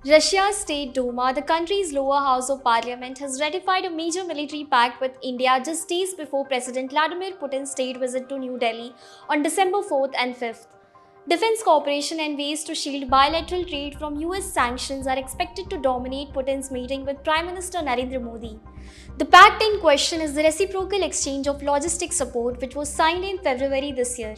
Russia's State Duma, the country's lower house of parliament, has ratified a major military pact with India just days before President Vladimir Putin's state visit to New Delhi on December 4th and 5th. Defense cooperation and ways to shield bilateral trade from US sanctions are expected to dominate Putin's meeting with Prime Minister Narendra Modi. The pact in question is the reciprocal exchange of logistic support, which was signed in February this year.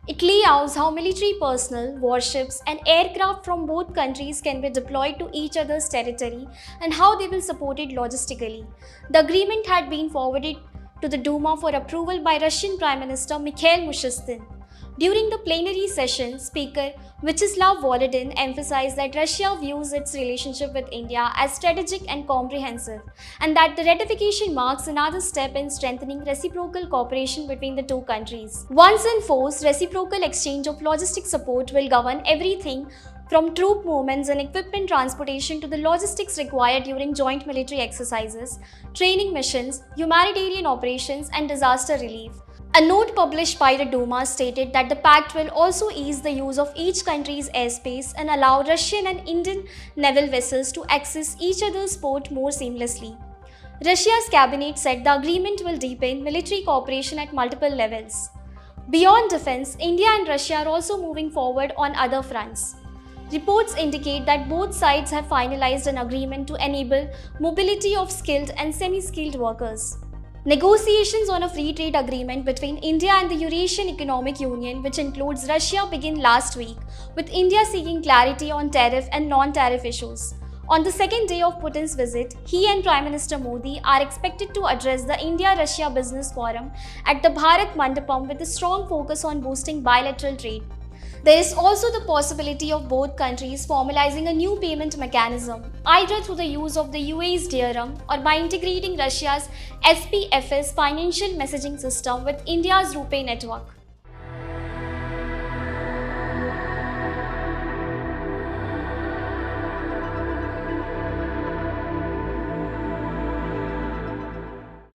It lays out how military personnel, warships, and aircraft from both countries can be deployed to each other's territory and how they will support it logistically. The agreement had been forwarded to the Duma for approval by Russian Prime Minister Mikhail Mishustin. During the plenary session, Speaker Vyacheslav Volodin emphasized that Russia views its relationship with India as strategic and comprehensive, and that the ratification marks another step in strengthening reciprocal cooperation between the two countries. Once in force, reciprocal exchange of logistic support will govern everything from troop movements and equipment transportation to the logistics required during joint military exercises, training missions, humanitarian operations, and disaster relief. A note published by the Duma stated that the pact will also ease the use of each country's airspace and allow Russian and Indian naval vessels to access each other's port more seamlessly. Russia's cabinet said the agreement will deepen military cooperation at multiple levels. Beyond defense, India and Russia are also moving forward on other fronts. Reports indicate that both sides have finalized an agreement to enable mobility of skilled and semi-skilled workers. Negotiations on a free trade agreement between India and the Eurasian Economic Union, which includes Russia, began last week, with India seeking clarity on tariff and non-tariff issues. On the second day of Putin's visit, he and Prime Minister Modi are expected to address the India-Russia Business Forum at the Bharat Mandapam with a strong focus on boosting bilateral trade. There is also the possibility of both countries formalizing a new payment mechanism, either through the use of the UAE's dirham or by integrating Russia's SPFS financial messaging system with India's RuPay network.